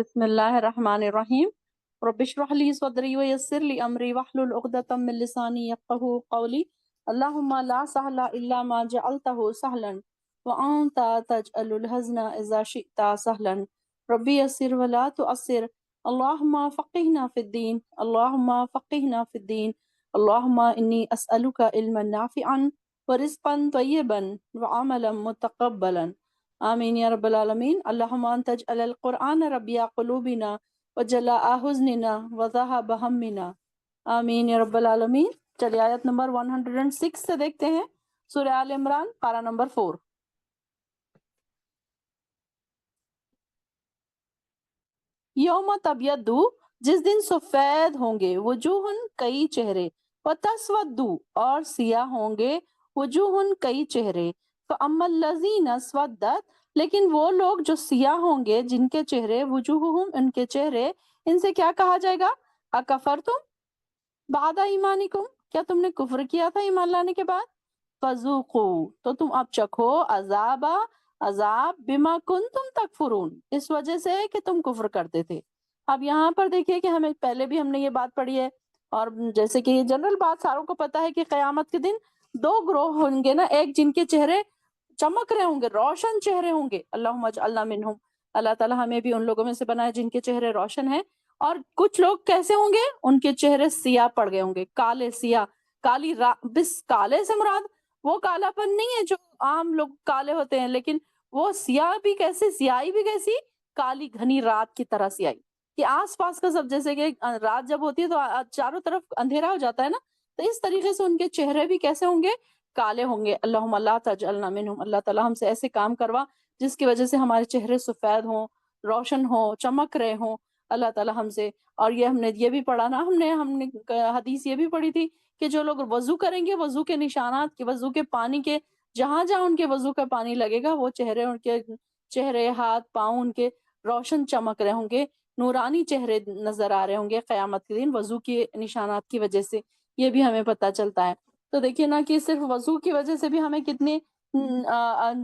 بسم اللہ الرحمن الرحیم رب اشرح لی صدری ویسر لی امری واحلل عقدۃ من لسانی یفقہوا قولی اللہم لا سہل الا ما جعلتہ سہلا وانت تجعل الحزن اذا شئت سہلا ربی یسر ولا تعسر اللہم فقہنا فی الدین اللہم فقہنا فی الدین اللہم انی اسألک علما نافعا ورزقا طیبا وعملا متقبلا آمین یا رب العالمین۔ اللہم انت تجعل القرآن ربیع قلوبنا وجلاء حزننا وذہاب ہمنا، آمین یا رب العالمین۔ چلیے آیت نمبر 106 سے دیکھتے ہیں، سورہ آل عمران پارہ نمبر 4۔ یوم تبیض، جس دن سفید ہوں گے، وجوہ کئی چہرے، وتسود اور سیاہ ہوں گے، وجوہ کئی چہرے، فاما الذین اسودت، لیکن وہ لوگ جو سیاہ ہوں گے، جن کے چہرے، وجوہہم ان کے چہرے، ان سے کیا کہا جائے گا؟ اکفرتم بعد ایمانکم، کیا تم نے کفر کیا تھا ایمان لانے کے بعد؟ فذوقوا، تو تم اب چکھو، عذاب بما کنتم تکفرون، اس وجہ سے کہ تم کفر کرتے تھے۔ اب یہاں پر دیکھیے کہ ہمیں پہلے بھی ہم نے یہ بات پڑھی ہے، اور جیسے کہ یہ جنرل بات ساروں کو پتا ہے کہ قیامت کے دن دو گروہ ہوں گے نا، ایک جن کے چہرے چمک رہے ہوں گے، روشن چہرے ہوں گے، اللہم اجعلنا منہم، اللہ تعالیٰ ہمیں بھی ان لوگوں میں سے بنائے جن کے چہرے روشن ہیں۔ اور کچھ لوگ کیسے ہوں گے؟ ان کے چہرے سیاہ پڑ گئے ہوں گے، کالے سیاہ، بس کالے سے مراد وہ کالا پن نہیں ہے جو عام لوگ کالے ہوتے ہیں، لیکن وہ سیاہ بھی کیسے، سیاہی بھی کیسی، کالی گھنی رات کی طرح سیاہی، کہ آس پاس کا سب، جیسے کہ رات جب ہوتی ہے تو چاروں طرف اندھیرا ہو جاتا ہے نا، تو اس طریقے سے ان کے چہرے بھی کیسے ہوں گے؟ کالے ہوں گے۔ اللہم لا تجعلنا منہم، اللہ تعالیٰ ہم سے ایسے کام کروا جس کی وجہ سے ہمارے چہرے سفید ہوں، روشن ہوں، چمک رہے ہوں، اللہ تعالیٰ ہم سے۔ اور یہ ہم نے یہ بھی پڑھا نا، ہم نے حدیث یہ بھی پڑھی تھی کہ جو لوگ وضو کریں گے، وضو کے نشانات کے، وضو کے پانی کے، جہاں جہاں ان کے وضو کا پانی لگے گا، وہ چہرے، ان کے چہرے، ہاتھ پاؤں ان کے روشن چمک رہے ہوں گے، نورانی چہرے نظر آ رہے ہوں گے قیامت کے دن وضو کے نشانات کی وجہ سے۔ یہ بھی ہمیں پتہ چلتا ہے۔ تو دیکھیے نا کہ صرف وضو کی وجہ سے بھی ہمیں کتنے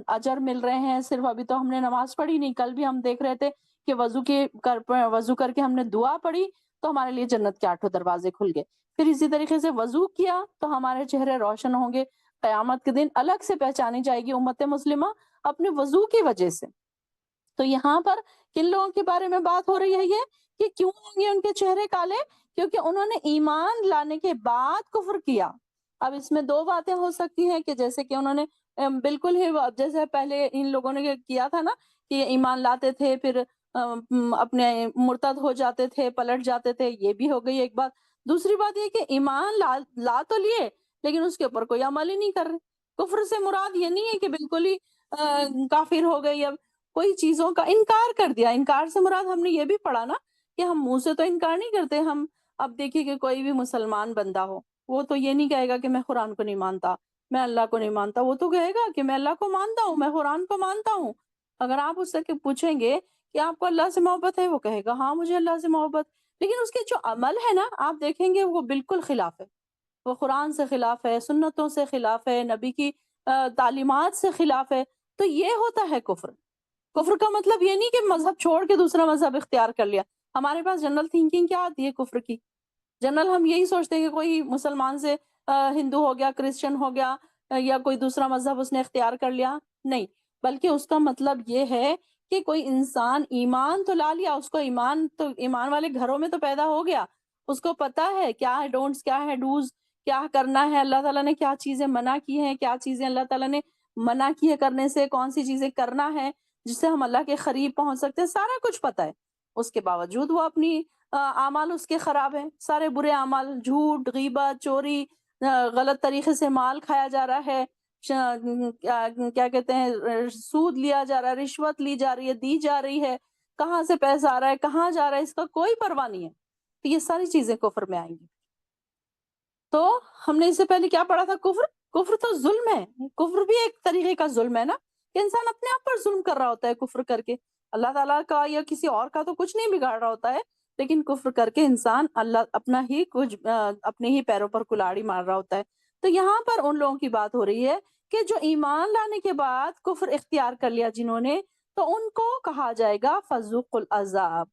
اجر مل رہے ہیں۔ صرف ابھی تو ہم نے نماز پڑھی نہیں، کل بھی ہم دیکھ رہے تھے کہ وضو کر کے ہم نے دعا پڑھی تو ہمارے لیے جنت کے 8 دروازے کھل گئے۔ پھر اسی طریقے سے وضو کیا تو ہمارے چہرے روشن ہوں گے، قیامت کے دن الگ سے پہچانی جائے گی امت مسلمہ اپنے وضو کی وجہ سے۔ تو یہاں پر کن لوگوں کے بارے میں بات ہو رہی ہے یہ کہ کیوں ہوں گے ان کے چہرے کالے؟ کیونکہ انہوں نے ایمان لانے کے بعد کفر کیا۔ اب اس میں دو باتیں ہو سکتی ہیں کہ جیسے کہ انہوں نے بالکل ہی جیسے پہلے ان لوگوں نے کیا تھا نا کہ ایمان لاتے تھے پھر اپنے مرتد ہو جاتے تھے، پلٹ جاتے تھے، یہ بھی ہو گئی ایک بات۔ دوسری بات یہ کہ ایمان لا تو لیے لیکن اس کے اوپر کوئی عمل ہی نہیں کر رہے۔ کفر سے مراد یہ نہیں ہے کہ بالکل ہی کافر ہو گئے یا کوئی چیزوں کا انکار کر دیا۔ انکار سے مراد ہم نے یہ بھی پڑھا نا کہ ہم منہ سے تو انکار نہیں کرتے۔ ہم اب دیکھیے کہ کوئی بھی مسلمان بندہ ہو، وہ تو یہ نہیں کہے گا کہ میں قرآن کو نہیں مانتا، میں اللہ کو نہیں مانتا، وہ تو کہے گا کہ میں اللہ کو مانتا ہوں، میں قرآن کو مانتا ہوں۔ اگر آپ اس سے پوچھیں گے کہ آپ کو اللہ سے محبت ہے، وہ کہے گا ہاں مجھے اللہ سے محبت، لیکن اس کے جو عمل ہے نا آپ دیکھیں گے وہ بالکل خلاف ہے، وہ قرآن سے خلاف ہے، سنتوں سے خلاف ہے، نبی کی تعلیمات سے خلاف ہے۔ تو یہ ہوتا ہے کفر۔ کفر کا مطلب یہ نہیں کہ مذہب چھوڑ کے دوسرا مذہب اختیار کر لیا۔ ہمارے پاس جنرل تھنکنگ کیا آتی ہے کفر کی؟ جنرل ہم یہی سوچتے ہیں کہ کوئی مسلمان سے ہندو ہو گیا، کرسچن ہو گیا، یا کوئی دوسرا مذہب اس نے اختیار کر لیا، نہیں، بلکہ اس کا مطلب یہ ہے کہ کوئی انسان ایمان تو لا لیا، اس کو ایمان والے گھروں میں تو پیدا ہو گیا، اس کو پتا ہے کیا ہے ڈونٹس، کیا ہے ڈوز، کیا کرنا ہے، اللہ تعالیٰ نے کیا چیزیں منع کی ہیں، کیا چیزیں اللہ تعالیٰ نے منع کی ہے کرنے سے، کون سی چیزیں کرنا ہے جس سے ہم اللہ کے قریب پہنچ سکتے ہیں، سارا کچھ پتا ہے۔ اس کے باوجود وہ اپنی اعمال اس کے خراب ہیں، سارے برے اعمال، جھوٹ، غیبت، چوری، غلط طریقے سے مال کھایا جا رہا ہے، کیا کہتے ہیں، سود لیا جا رہا ہے، رشوت لی جا رہی ہے، دی جا رہی ہے، کہاں سے پیسہ آ رہا ہے، کہاں جا رہا ہے، اس کا کوئی پرواہ نہیں ہے، تو یہ ساری چیزیں کفر میں آئیں گی۔ تو ہم نے اس سے پہلے کیا پڑھا تھا؟ کفر تو ظلم ہے، کفر بھی ایک طریقے کا ظلم ہے نا، کہ انسان اپنے آپ پر ظلم کر رہا ہوتا ہے کفر کر کے، اللہ تعالیٰ کا یا کسی اور کا تو کچھ نہیں بگاڑ رہا ہوتا ہے، لیکن کفر کر کے انسان اللہ اپنا ہی کچھ اپنے ہی پیروں پر کلاڑی مار رہا ہوتا ہے۔ تو یہاں پر ان لوگوں کی بات ہو رہی ہے کہ جو ایمان لانے کے بعد کفر اختیار کر لیا جنہوں نے، تو ان کو کہا جائے گا فذوقوا العذاب،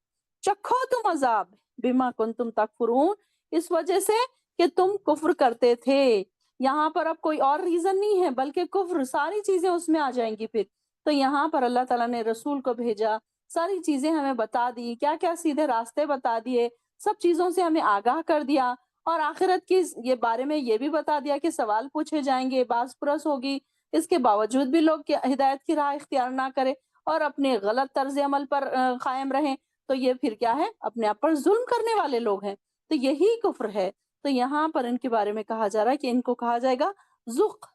चखो तुम अजाब बिमा कुंतुम तकफुरून, इस वजह से कि तुम कुफ्र करते थे। यहाँ पर अब कोई और रीजन नहीं है बल्कि कुफ्र, सारी चीजें उसमें आ जाएंगी फिर। तो यहाँ पर अल्लाह ताला ने रसूल को भेजा, सारी चीजें हमें बता दी, क्या क्या सीधे रास्ते बता दिए, सब चीजों से हमें आगाह कर दिया, और आखिरत की ये बारे में ये भी बता दिया कि सवाल पूछे जाएंगे, बास पुरस होगी। इसके बावजूद भी लोग हिदायत की राह इख्तियार ना करें और अपने गलत तर्ज अमल पर कायम रहें, तो ये फिर क्या है, अपने आप पर जुल्म करने वाले लोग हैं। तो यही कुफ्र है। तो यहाँ पर इनके बारे में कहा जा रहा है कि इनको कहा जाएगा जुक,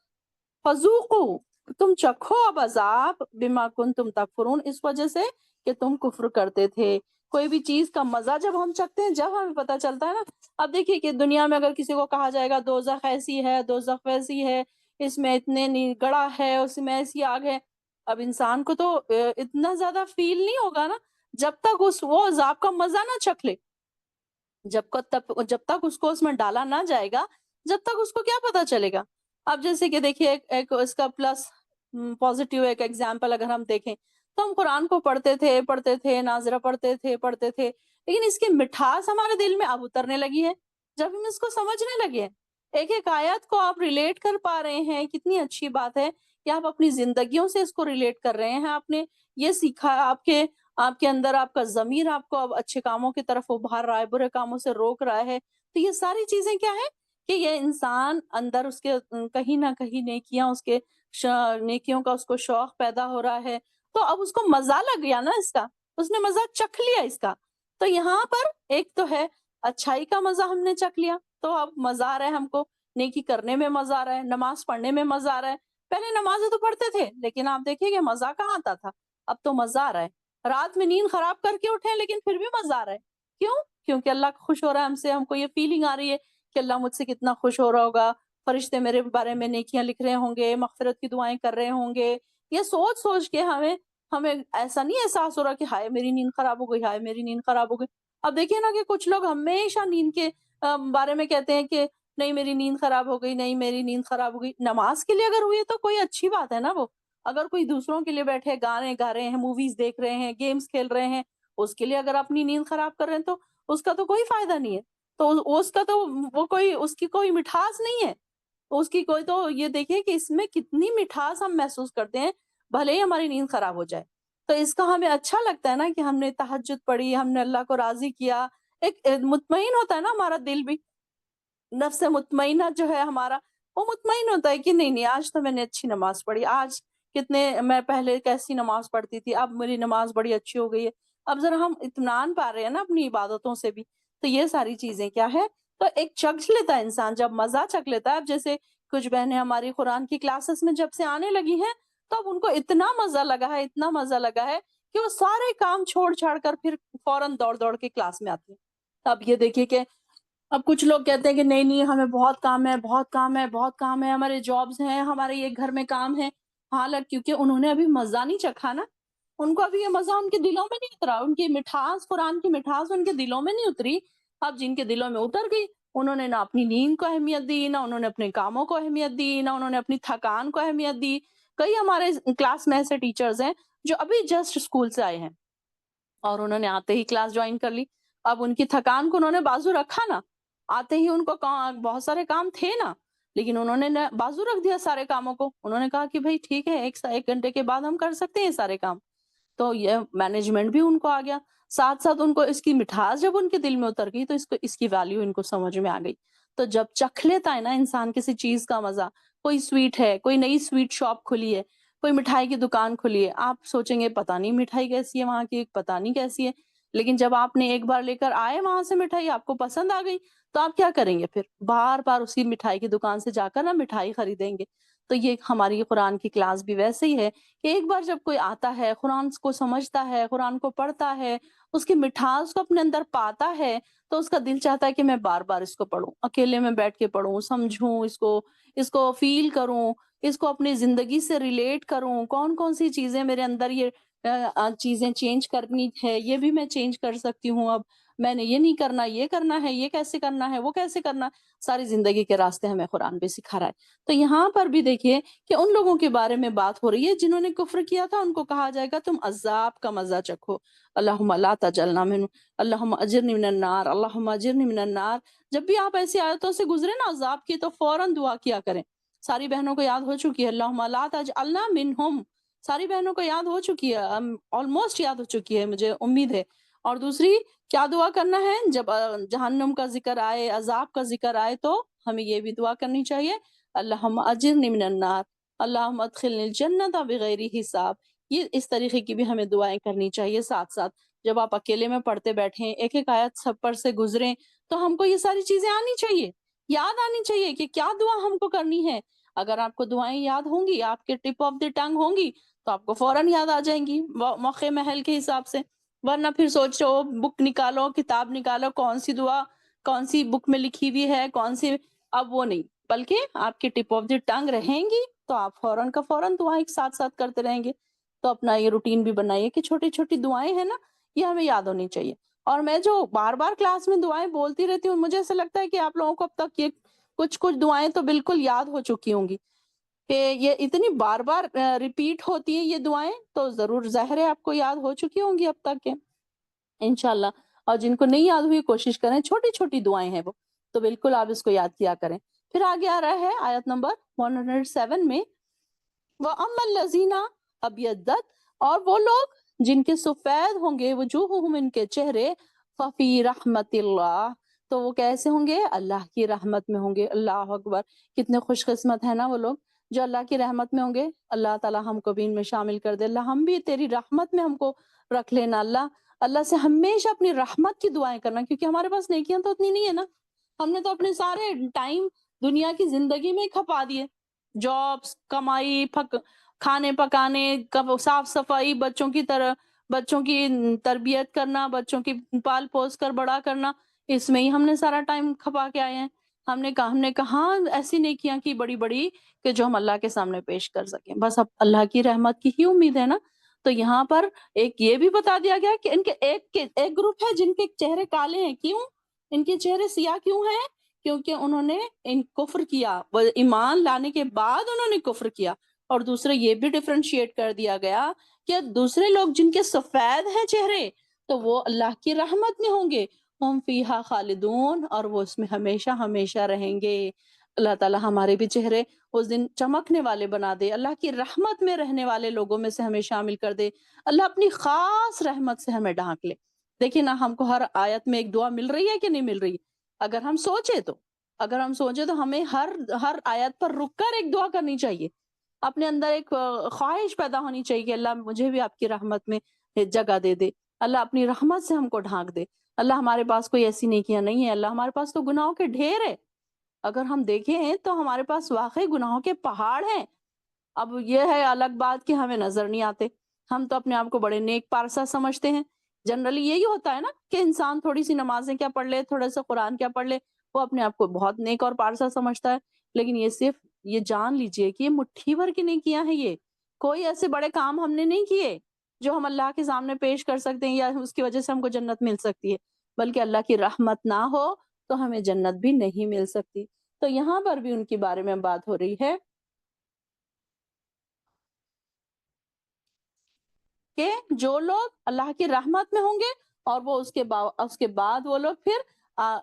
फजूकू, तुम चखो अब अजाब बिमा कुंतुम तकफुरून, इस वजह से कि तुम कुफ्र करते थे। कोई भी चीज का मजा जब हम चखते हैं, जब हमें पता चलता है ना। अब देखिए कि दुनिया में अगर किसी को कहा जाएगा दोजख ऐसी है, दोजख वैसी है, इसमें इतने गड़ा है, उसमें ऐसी आग है, अब इंसान को तो इतना ज्यादा फील नहीं होगा ना, जब तक उस वो अजाब का मजा ना चख ले। जब तक उसको उसमें डाला ना जाएगा, जब तक उसको क्या पता चलेगा। अब जैसे कि देखिए एक इसका प्लस पॉजिटिव एक एग्जांपल अगर हम देखें, तो हम कुरान को पढ़ते थे, नाज़रा पढ़ते थे, लेकिन इसकी मिठास हमारे दिल में अब उतरने लगी है, जब हम इसको समझने लगे हैं। एक एक आयत को आप रिलेट कर पा रहे हैं, कितनी अच्छी बात है कि आप अपनी जिंदगियों से इसको रिलेट कर रहे हैं। आपने ये सीखा, आपके आपके अंदर आपका ज़मीर आपको अब अच्छे कामों की तरफ उभार रहा है, बुरे कामों से रोक रहा है। तो ये सारी चीज़ें क्या है कि ये इंसान अंदर उसके कहीं न कहीं नेकियाँ उसके श नेकियों का उसको शौक पैदा हो रहा है। तो अब उसको मज़ा लग गया ना इसका, उसने मज़ा चख लिया इसका। तो यहाँ पर एक तो है अच्छाई का मज़ा हमने चख लिया, तो अब मज़ा आ रहा है हमको, नेकी करने में मज़ा आ रहा है, नमाज़ पढ़ने में मज़ा आ रहा है। पहले नमाज़ें तो पढ़ते थे, लेकिन आप देखिए कि मज़ा कहाँ आता था, अब तो मज़ा आ रहा है। रात में नींद खराब करके उठे लेकिन फिर भी मजा आ रहा है। क्यों? क्योंकि अल्लाह खुश हो रहा है हमसे, हमको ये फीलिंग आ रही है कि अल्लाह मुझसे कितना खुश हो रहा होगा, फरिश्ते मेरे बारे में नेकियां लिख रहे होंगे, मगफिरत की दुआएं कर रहे होंगे। ये सोच सोच के हमें हमें ऐसा नहीं एहसास हो रहा कि हाय मेरी नींद खराब हो गई, हाय मेरी नींद खराब हो गई। अब देखिए ना कि कुछ लोग हमेशा नींद के बारे में कहते हैं कि नहीं मेरी नींद खराब हो गई, नहीं मेरी नींद खराब हो गई। नमाज के लिए अगर हुई है तो कोई अच्छी बात है ना वो। अगर कोई दूसरों के लिए बैठे गाने गा रहे हैं, मूवीज देख रहे हैं, गेम्स खेल रहे हैं, उसके लिए अगर अपनी नींद खराब कर रहे हैं तो उसका तो कोई फायदा नहीं है। तो उसका तो वो कोई उसकी कोई मिठास नहीं है। तो उसकी कोई तो ये देखिए कि इसमें कितनी मिठास हम महसूस करते हैं, भले ही हमारी नींद खराब हो जाए। तो इसका हमें अच्छा लगता है ना कि हमने तहज्जुद पढ़ी, हमने अल्लाह को राजी किया। एक मुतमईन होता है ना हमारा दिल भी, नफ्स मुतमईना जो है हमारा, वो मुतमईन होता है कि नहीं आज तो मैंने अच्छी नमाज पढ़ी, आज कितने मैं पहले कैसी नमाज पढ़ती थी, अब मेरी नमाज बड़ी अच्छी हो गई है। अब जरा हम इत्मीनान पा रहे हैं ना अपनी इबादतों से भी। तो ये सारी चीजें क्या है, तो एक चख लेता है इंसान, जब मजा चख लेता है। अब जैसे कुछ बहनें हमारी कुरान की क्लासेस में जब से आने लगी हैं, तो अब उनको इतना मजा लगा है, इतना मजा लगा है कि वो सारे काम छोड़ छाड़ कर फिर फौरन दौड़ दौड़ के क्लास में आती है। अब ये देखिए कि अब कुछ लोग कहते हैं कि नहीं हमें बहुत काम है, बहुत काम है, बहुत काम है, हमारे जॉब्स हैं, हमारे ये घर में काम है। हालांकि क्योंकि उन्होंने अभी मजा नहीं चखा ना, उनको अभी ये मजा उनके दिलों में नहीं उतरा, उनकी मिठास, कुरान की मिठास उनके दिलों में नहीं उतरी। अब जिनके दिलों में उतर गई, उन्होंने ना अपनी नींद को अहमियत दी, ना उन्होंने अपने कामों को अहमियत दी, ना उन्होंने अपनी थकान को अहमियत दी। कई हमारे क्लास में ऐसे टीचर्स हैं जो अभी जस्ट स्कूल से आए हैं और उन्होंने आते ही क्लास ज्वाइन कर ली। अब उनकी थकान को उन्होंने बाजू रखा ना, आते ही उनको बहुत सारे काम थे ना, लेकिन उन्होंने न बाजू रख दिया सारे कामों को। उन्होंने कहा कि भाई ठीक है, 1 घंटे के बाद हम कर सकते हैं ये सारे काम। तो ये मैनेजमेंट भी उनको आ गया। साथ-साथ उनको इसकी मिठास जब उनके दिल में उतर गई, तो इसको इसकी वैल्यू इनको समझ में आ गई। तो जब चख लेता है ना इंसान किसी चीज़ का मज़ा, कोई स्वीट है, कोई नई स्वीट शॉप खुली है, कोई मिठाई की दुकान खुली है, आप सोचेंगे पता नहीं मिठाई कैसी है वहाँ की, पता नहीं कैसी है। लेकिन जब आपने एक बार लेकर आए वहाँ से मिठाई, आपको पसंद आ गई, तो आप क्या करेंगे फिर? बार-बार उसी मिठाई की दुकान से जाकर ना मिठाई खरीदेंगे। तो ये हमारी कुरान की क्लास भी वैसे ही है कि एक बार जब कोई आता है, कुरान को समझता है, कुरान को पढ़ता है, उसकी मिठास को अपने अंदर पाता है, तो उसका दिल चाहता है कि मैं बार-बार इसको पढूँ, अकेले में बैठ के पढूँ, समझूँ इसको, इसको फ़ील करूँ, इसको अपनी ज़िंदगी से रिलेट करूँ, कौन-कौन सी चीज़ें मेरे अंदर ये चीज़ें चेंज करनी है, ये भी मैं चेंज कर सकती हूँ अब। मैंने ये नहीं करना, ये करना है, ये कैसे करना है, वो कैसे करना है, सारी ज़िंदगी के रास्ते हमें कुरान भी सिखा रहा है। तो यहाँ पर भी देखिए कि उन लोगों के बारे में बात हो रही है जिन्होंने कुफ़्र किया था, उनको कहा जाएगा तुम अज़ाब का मज़ा चखो। अल्लाहुम्मा ला तजलना मिन अल्लाहुम्मा अजिरनी मिनन नार, अल्लाहुम्मा अजिरनी मिनन नार। जब भी आप ऐसी आयतों से गुज़रे ना अज़ाब की, तो फ़ौरन दुआ किया करें। सारी बहनों को याद हो चुकी है, अल्लाहुम्मा ला तजअलना मिनहुम। सारी बहनों को याद हो चुकी है, ऑलमोस्ट याद हो चुकी है, मुझे उम्मीद है। और दूसरी, क्या दुआ करना है जब जहन्नुम का ज़िक्र आए, अज़ाब का ज़िक्र आए, तो हमें ये भी दुआ करनी चाहिए, अल्लाहुम्मा अजिरनी मिनन नार, अल्लाहुम्मा अदखिलनिल जन्नता बिगैरि हिसाब। ये इस तरीके की भी हमें दुआएँ करनी चाहिए साथ-साथ। जब आप अकेले में पढ़ते बैठें, एक-एक आयत सब पर से गुज़रें, तो हमको ये सारी चीज़ें आनी चाहिए, याद आनी चाहिए कि क्या दुआ हमको करनी है। अगर आपको दुआएँ याद होंगी, आपके टिप ऑफ द टंग होंगी, तो आपको फ़ौरन याद आ जाएँगी मौके महल के हिसाब से। वरना फिर सोचो, बुक निकालो, किताब निकालो, कौन-सी दुआ, कौन-सी बुक में लिखी हुई है, कौन-सी, अब वो नहीं, बल्कि आपकी टिप ऑफ द टंग रहेंगी, तो आप फ़ौरन का फ़ौरन दुआएँ साथ-साथ करते रहेंगे। तो अपना ये रूटीन भी बनाइए कि छोटी-छोटी दुआएँ हैं ना, ये हमें याद होनी चाहिए। और मैं जो बार-बार क्लास में दुआएँ बोलती रहती हूँ, मुझे ऐसा लगता है कि आप लोगों को अब तक ये कुछ-कुछ दुआएँ तो बिल्कुल याद हो चुकी होंगी। कि ये इतनी बार-बार रिपीट होती है ये दुआएँ, तो ज़रूर ज़ाहिर है आपको याद हो चुकी होंगी अब तक के, इंशाअल्लाह। और जिनको नहीं याद हुई, कोशिश करें, छोटी-छोटी दुआएँ हैं वो, तो बिल्कुल आप इसको याद किया करें। फिर आगे आ रहा है आयत नंबर 107 में, व अम्मल लज़ीना अबियद्दत, और वो लोग जिनके सफ़ेद होंगे वजूहुहुम, इनके चेहरे, फ़फ़ी रहमतिल्लाह, तो वो कैसे होंगे? अल्लाह की रहमत में होंगे। अल्लाह अकबर! कितने खुशकिस्मत हैं ना वो लोग जो अल्लाह की रहमत में होंगे। अल्लाह ताला हमको भी इनमें शामिल कर दे। अल्लाह हम भी तेरी रहमत में हमको रख लेना अल्लाह। अल्लाह से हमेशा अपनी रहमत की दुआएँ करना, क्योंकि हमारे पास नेकियां तो उतनी नहीं है ना। हमने तो अपने सारे टाइम दुनिया की जिंदगी में ही खपा दिए। जॉब्स, कमाई, खाने पकाने, कब साफ सफाई, बच्चों की तरह, बच्चों की तरबियत करना, बच्चों की पाल पोस कर बड़ा करना, इसमें ही हमने सारा टाइम खपा के आए हैं। हमने कहाँ ऐसी नेकियां की बड़ी बड़ी कि जो हम अल्लाह के सामने पेश कर सकें। बस अब अल्लाह की रहमत की ही उम्मीद है ना। तो यहाँ पर एक ये भी बता दिया गया कि इनके एक ग्रुप है जिनके चेहरे काले हैं। क्यों इनके चेहरे सियाह क्यों हैं? क्योंकि उन्होंने इन कुफ्र किया, ईमान लाने के बाद उन्होंने कुफ्र किया। और दूसरा ये भी डिफरेंशिएट कर दिया गया कि दूसरे लोग जिनके सफेद हैं चेहरे, तो वो अल्लाह की रहमत में होंगे, हम फीहा खालिदून, और वो उसमें हमेशा हमेशा रहेंगे। अल्लाह ताला हमारे भी चेहरे उस दिन चमकने वाले बना दे, अल्लाह की रहमत में रहने वाले लोगों में से हमें शामिल कर दे। अल्लाह अपनी खास रहमत से हमें ढांक ले। देखिए ना, हमको हर आयत में एक दुआ मिल रही है कि नहीं मिल रही? अगर हम सोचे तो अगर हम सोचे तो हमें हर हर आयत पर रुक कर एक दुआ करनी चाहिए। अपने अंदर एक ख्वाहिश पैदा होनी चाहिए कि अल्लाह मुझे भी आपकी रहमत में जगह दे दे। अल्लाह अपनी रहमत से हमको ढांक दे। अल्लाह हमारे पास कोई ऐसी नेकियां नहीं है, अल्लाह हमारे पास तो गुनाहों के ढेर है। अगर हम देखें तो हमारे पास वाकई गुनाहों के पहाड़ हैं। अब ये है अलग बात कि हमें नजर नहीं आते। हम तो अपने आप को बड़े नेक पारसा समझते हैं। जनरली यही होता है ना कि इंसान थोड़ी सी नमाजें क्या पढ़ ले, थोड़ा सा कुरान क्या पढ़ ले, वो अपने आप को बहुत नेक और पारसा समझता है। लेकिन ये सिर्फ, ये जान लीजिए कि ये मुट्ठी भर की नेकियां हैं ये। कोई ऐसे बड़े काम हमने नहीं किए जो हम अल्लाह के सामने पेश कर सकते हैं या उसकी वजह से हमको जन्नत मिल सकती है। बल्कि अल्लाह की रहमत ना हो तो हमें जन्नत भी नहीं मिल सकती। तो यहाँ पर भी उनके बारे में बात हो रही है कि जो लोग अल्लाह की रहमत में होंगे और वो उसके बाद वो लोग फिर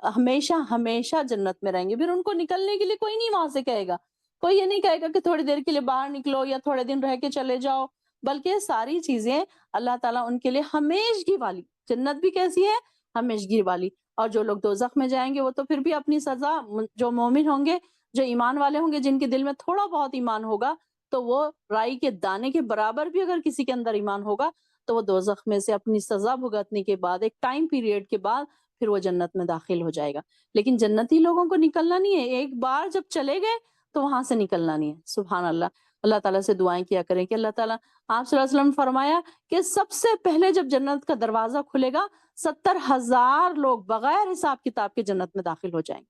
हमेशा हमेशा जन्नत में रहेंगे। फिर उनको निकलने के लिए कोई नहीं वहां से कहेगा। कोई ये नहीं कहेगा कि थोड़ी देर के लिए बाहर निकलो या थोड़े दिन रह के चले जाओ। बल्कि ये सारी चीजें अल्लाह ताला उनके लिए हमेशगी वाली, जन्नत भी कैसी है, हमेशगी वाली। और जो लोग दोजख में जाएंगे वो तो फिर भी अपनी सजा, जो मोमिन होंगे, जो ईमान वाले होंगे, जिनके दिल में थोड़ा बहुत ईमान होगा, तो वो राई के दाने के बराबर भी अगर किसी के अंदर ईमान होगा, तो वो दोज़ख में से अपनी सज़ा भुगतने के बाद, एक टाइम पीरियड के बाद, फिर वो जन्नत में दाखिल हो जाएगा। लेकिन जन्नती लोगों को निकलना नहीं है, एक बार जब चले गए, तो वहाँ से निकलना नहीं है। सुभान अल्लाह! अल्लाह ताला से दुआएँ किया करें कि अल्लाह ताला, आप सल्लल्लाहु अलैहि वसल्लम ने फरमाया कि सबसे पहले जब जन्नत का दरवाज़ा खुलेगा, 70,000 लोग बगैर हिसाब किताब के जन्नत में दाखिल हो जाएँगे।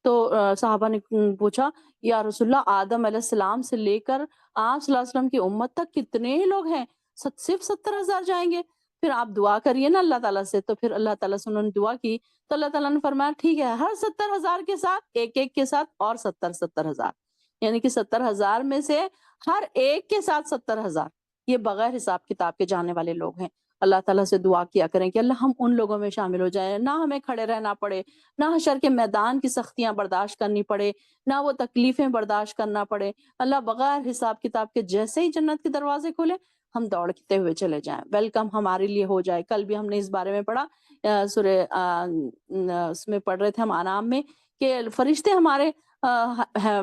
तो साहबा ने पूछा, या रसूलल्लाह, आदम अलैहिस्सलाम से लेकर आप सल्लल्लाहु अलैहि वसल्लम की उम्मत तक कितने लोग हैं? صرف 70,000 جائیں گے؟ پھر آپ دعا کریے نا اللہ تعالیٰ سے۔ تو پھر اللہ تعالیٰ سے انہوں نے دعا کی تو اللہ تعالیٰ نے فرمایا ٹھیک ہے، ہر 70,000 کے ساتھ ایک ایک کے ساتھ اور 70,000 یعنی کہ 70,000 میں سے ہر ایک کے ساتھ 70,000۔ یہ بغیر حساب کتاب کے جانے والے لوگ ہیں۔ اللہ تعالیٰ سے دعا کیا کریں کہ اللہ ہم ان لوگوں میں شامل ہو جائیں، نہ ہمیں کھڑے رہنا پڑے، نہ حشر کے میدان کی سختیاں برداشت کرنی پڑے، نہ وہ تکلیفیں برداشت کرنا پڑے۔ اللہ بغیر حساب کتاب کے جیسے ہی جنت کے دروازے کھولے ہم دوڑتے ہوئے چلے جائیں، ویلکم ہمارے لیے ہو جائے۔ کل بھی ہم نے اس بارے میں پڑھا، سورہ اس میں پڑھ رہے تھے ہم انعام میں، کہ فرشتے ہمارے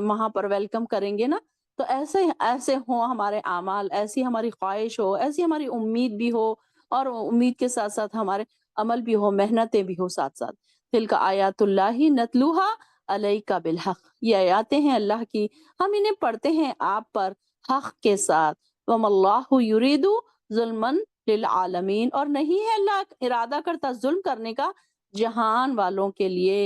وہاں پر ویلکم کریں گے نا۔ تو ایسے ایسے ہوں ہمارے اعمال، ایسی ہماری خواہش ہو، ایسی ہماری امید بھی ہو، اور امید کے ساتھ ساتھ ہمارے عمل بھی ہو، محنتیں بھی ہو ساتھ ساتھ۔ تلک آیات اللہ نتلوہا علیک بالحق، یہ آیاتیں ہیں اللہ کی، ہم انہیں پڑھتے ہیں آپ پر حق کے ساتھ۔ وَمَا اللَّهُ يُرِيدُ ظُلْمًا لِلْعَالَمِينَ، اور نہیں ہے اللہ ارادہ کرتا ظلم کرنے کا جہان والوں کے لیے۔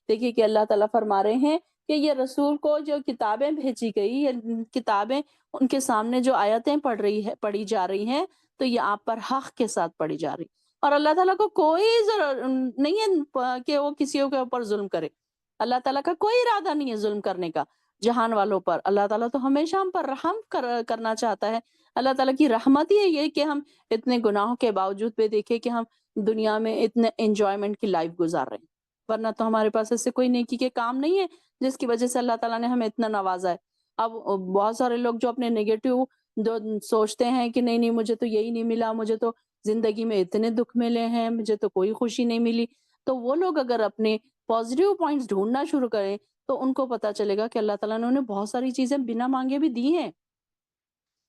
دیکھیے کہ اللہ تعالیٰ فرما رہے ہیں کہ یہ رسول کو جو کتابیں بھیجی گئی، یہ کتابیں ان کے سامنے جو آیتیں پڑھی جا رہی ہیں، تو یہ آپ پر حق کے ساتھ پڑھی جا رہی، اور اللہ تعالیٰ کو کوئی ضرورت نہیں ہے کہ وہ کسی کے اوپر ظلم کرے۔ اللہ تعالیٰ کا کوئی ارادہ نہیں ہے ظلم کرنے کا جہان والوں پر۔ اللہ تعالیٰ تو ہمیشہ ہم پر رحم کرنا چاہتا ہے۔ اللہ تعالیٰ کی رحمت ہی ہے یہ کہ ہم اتنے گناہوں کے باوجود بھی دیکھیں کہ ہم دنیا میں اتنے انجوائمنٹ کی لائف گزار رہے ہیں، ورنہ تو ہمارے پاس ایسے کوئی نیکی کے کام نہیں ہے جس کی وجہ سے اللہ تعالیٰ نے ہمیں اتنا نوازا ہے۔ اب بہت سارے لوگ جو اپنے نیگیٹو جو سوچتے ہیں کہ نہیں نہیں مجھے تو یہی نہیں ملا، مجھے تو زندگی میں اتنے دکھ ملے ہیں، مجھے تو کوئی خوشی نہیں ملی، تو وہ لوگ اگر اپنے پازیٹیو پوائنٹس ڈھونڈنا شروع کریں تو ان کو پتا چلے گا کہ اللہ تعالیٰ نے انہیں بہت ساری چیزیں بنا مانگے بھی دی ہیں۔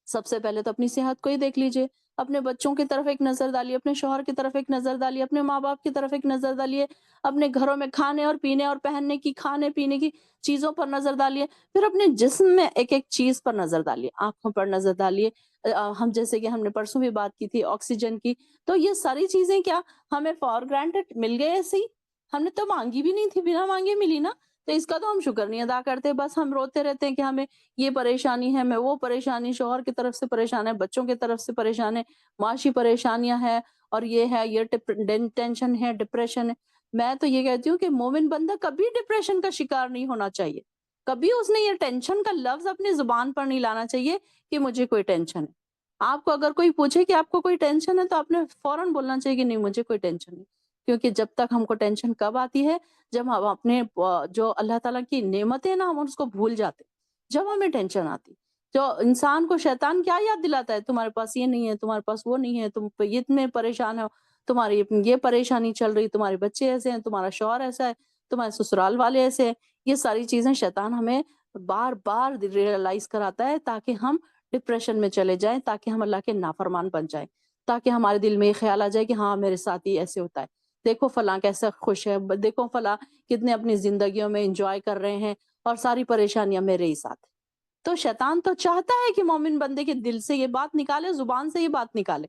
سب سے پہلے تو اپنی صحت کو ہی دیکھ لیجئے، اپنے بچوں کی طرف ایک نظر ڈالیے، اپنے شوہر کی طرف ایک نظر ڈالیے، اپنے ماں باپ کی طرف ایک نظر ڈالیے، اپنے گھروں میں کھانے اور پینے اور پہننے کی، کھانے پینے کی چیزوں پر نظر ڈالیے، پھر اپنے جسم میں ایک ایک چیز پر نظر ڈالیے، آنکھوں پر نظر ڈالیے۔ ہم جیسے کہ ہم نے پرسوں بھی بات کی تھی آکسیجن کی، تو یہ ساری چیزیں کیا ہمیں فار گرانٹڈ مل گئے ایسے ہی؟ ہم نے تو مانگی بھی نہیں تھی، بنا مانگے ملی نا، تو اس کا تو ہم شکر نہیں ادا کرتے، بس ہم روتے رہتے ہیں کہ ہمیں یہ پریشانی ہے، میں وہ پریشانی، شوہر کی طرف سے پریشان ہے، بچوں کی طرف سے پریشان ہے، معاشی پریشانیاں ہیں، اور یہ ہے، یہ ٹینشن ہے، ڈپریشن ہے۔ میں تو یہ کہتی ہوں کہ مومن بندہ کبھی ڈپریشن کا شکار نہیں ہونا چاہیے، کبھی اس نے یہ ٹینشن کا لفظ اپنی زبان پر نہیں لانا چاہیے کہ مجھے کوئی ٹینشن ہے۔ آپ کو اگر کوئی پوچھے کہ آپ کو کوئی ٹینشن ہے تو آپ نے فوراً بولنا چاہیے کہ نہیں مجھے کوئی ٹینشن نہیں، کیونکہ جب تک ہم کو ٹینشن کب آتی ہے؟ جب ہم اپنے جو اللہ تعالیٰ کی نعمتیں نا ہم اس کو بھول جاتے، جب ہمیں ٹینشن آتی۔ جو انسان کو شیطان کیا یاد دلاتا ہے؟ تمہارے پاس یہ نہیں ہے، تمہارے پاس وہ نہیں ہے، تم یہ اتنے پریشان ہو، تمہاری یہ پریشانی چل رہی، تمہارے بچے ایسے ہیں، تمہارا شوہر ایسا ہے، تمہارے سسرال والے ایسے ہیں۔ یہ ساری چیزیں شیطان ہمیں بار بار ریئلائز کراتا ہے تاکہ ہم ڈپریشن میں چلے جائیں، تاکہ ہم اللہ کے نافرمان بن جائیں، تاکہ ہمارے دل میں یہ خیال آ جائے کہ ہاں میرے ساتھ ہی ایسے ہوتا ہے، دیکھو فلاں کیسا خوش ہے، دیکھو فلاں کتنے اپنی زندگیوں میں انجوائے کر رہے ہیں، اور ساری پریشانیاں میرے ہی ساتھ ہیں۔ تو شیطان تو چاہتا ہے کہ مومن بندے کے دل سے یہ بات نکالے، زبان سے یہ بات نکالے۔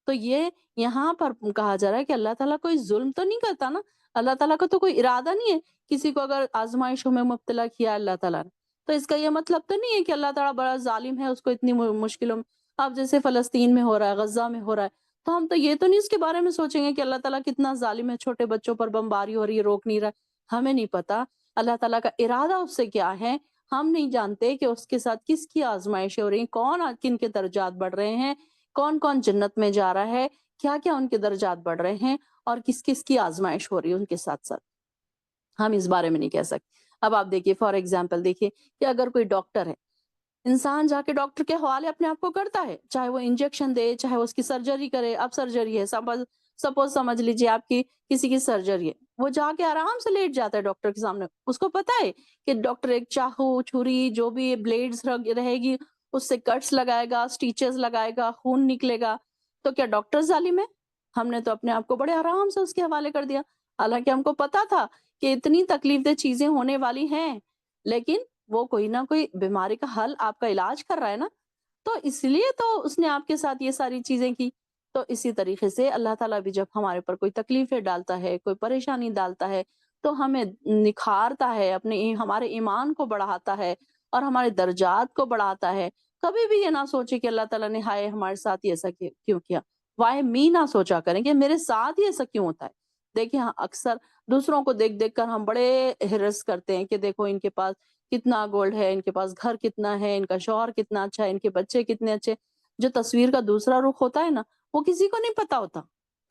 تو یہ یہاں پر کہا جا رہا ہے کہ اللہ تعالیٰ کوئی ظلم تو نہیں کرتا نا، اللہ تعالیٰ کا تو کوئی ارادہ نہیں ہے کسی کو اگر آزمائشوں میں مبتلا کیا اللہ تعالیٰ نے تو اس کا یہ مطلب تو نہیں ہے کہ اللہ تعالیٰ بڑا ظالم ہے، اس کو اتنی مشکلوں میں، اب جیسے فلسطین میں ہو رہا ہے، غزہ میں ہو رہا ہے، تو ہم تو یہ تو نہیں اس کے بارے میں سوچیں گے کہ اللہ تعالیٰ کتنا ظالم ہے، چھوٹے بچوں پر بمباری ہو رہی ہے، روک نہیں رہا ہے۔ ہمیں نہیں پتا اللہ تعالیٰ کا ارادہ اس سے کیا ہے، ہم نہیں جانتے کہ اس کے ساتھ کس کی آزمائشیں ہو رہی ہیں، کون کن کے درجات بڑھ رہے ہیں، کون کون جنت میں جا رہا ہے، کیا کیا ان کے درجات بڑھ رہے ہیں، اور کس کس کی آزمائش ہو رہی ہے ان کے ساتھ ساتھ، ہم اس بارے میں نہیں کہہ سکتے۔ اب آپ دیکھیے فار ایگزامپل، دیکھیے کہ اگر کوئی ڈاکٹر ہے، انسان جا کے ڈاکٹر کے حوالے اپنے آپ کو کرتا ہے، چاہے وہ انجیکشن دے، چاہے وہ اس کی سرجری کرے۔ اب سرجری ہے، سپوز سمجھ لیجیے آپ کی کسی کی سرجری ہے، وہ جا کے آرام سے لیٹ جاتا ہے ڈاکٹر کے سامنے، اس کو پتا ہے کہ ڈاکٹر ایک چاقو، چھری، جو بھی بلیڈز رہے گی اس سے کٹس لگائے گا، سٹیچز لگائے گا، خون نکلے گا، تو کیا ڈاکٹر ظالم ہے؟ ہم نے تو اپنے آپ کو بڑے آرام سے اس کے حوالے کر دیا، حالانکہ ہم کو پتا تھا کہ اتنی تکلیف دہ چیزیں ہونے والی ہیں، لیکن وہ کوئی نہ کوئی بیماری کا حل، آپ کا علاج کر رہا ہے نا، تو اس لیے تو اس نے آپ کے ساتھ یہ ساری چیزیں کی۔ تو اسی طریقے سے اللہ تعالیٰ بھی جب ہمارے پر کوئی تکلیفیں ڈالتا ہے، کوئی پریشانی ڈالتا ہے، تو ہمیں نکھارتا ہے، ہمارے ایمان کو بڑھاتا ہے اور ہمارے درجات کو بڑھاتا ہے، कभी भी ये ना सोचे कि अल्लाह ताला ने हाय हमारे साथ ही ऐसा क्यों किया, वाई मी ना सोचा करें कि मेरे साथ ही ऐसा क्यों होता है। देखिए हाँ, अक्सर दूसरों को देख देख कर हम बड़े हिरस करते हैं कि देखो इनके पास कितना गोल्ड है, इनके पास घर कितना है, इनका शौहर कितना अच्छा है, इनके बच्चे कितने अच्छे। जो तस्वीर का दूसरा रुख होता है ना, वो किसी को नहीं पता होता।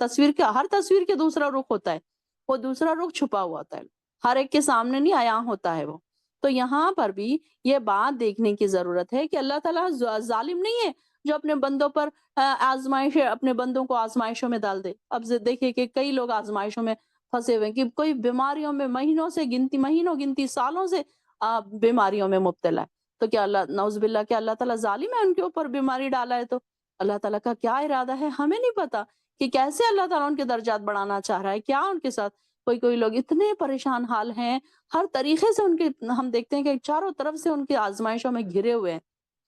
हर तस्वीर के दूसरा रुख होता है, वो दूसरा रुख छुपा हुआ होता है, हर एक के सामने नहीं आया होता है वो। तो यहाँ पर भी ये बात देखने की जरूरत है कि अल्लाह ताला जालिम नहीं है जो अपने बंदों पर आजमाइश अपने बंदों को आजमाइशों में डाल दे। अब देखिए कि कई लोग आजमाइशों में फंसे हुए हैं कि कोई बीमारियों में महीनों गिनती सालों से बीमारियों में मुब्तला है। तो क्या अल्लाह नौजुबिल्ला क्या अल्लाह ताला जालिम है उनके ऊपर बीमारी डाला है? तो अल्लाह ताला का क्या इरादा है हमें नहीं पता कि कैसे अल्लाह ताला उनके दर्जात बढ़ाना चाह रहा है, क्या उनके साथ। कोई कोई लोग इतने परेशान हाल हैं, हर तरीके से उनके हम देखते हैं कि चारों तरफ से उनकी आजमाइशों में घिरे हुए हैं।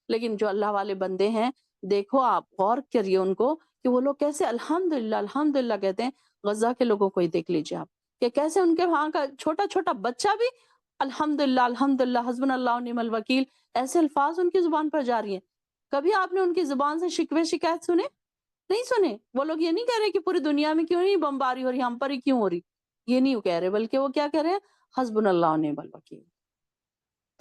लेकिन जो अल्लाह वाले बंदे हैं, देखो आप गौर करिए उनको कि वो लोग कैसे अल्हम्दुलिल्लाह अल्हम्दुलिल्लाह कहते हैं। गज़ा के लोगों को ही देख लीजिए आप कि कैसे उनके वहाँ का छोटा-छोटा बच्चा भी अल्हम्दुलिल्लाह अल्हम्दुलिल्लाह हस्बुनल्लाह व निअमल वकील ऐसे अल्फाज उनकी ज़ुबान पर जारी हैं। कभी आपने उनकी ज़ुबान से शिकवे शिकायत सुने? नहीं सुने। वो लोग ये नहीं कह रहे कि पूरी दुनिया में क्यों नहीं बमबारी हो रही, हम पर ही क्यों हो रही। ये नहीं वो कह रहे, बल्कि वो क्या कह रहे हैं? हस्बुनल्लाह व निअमल वकील।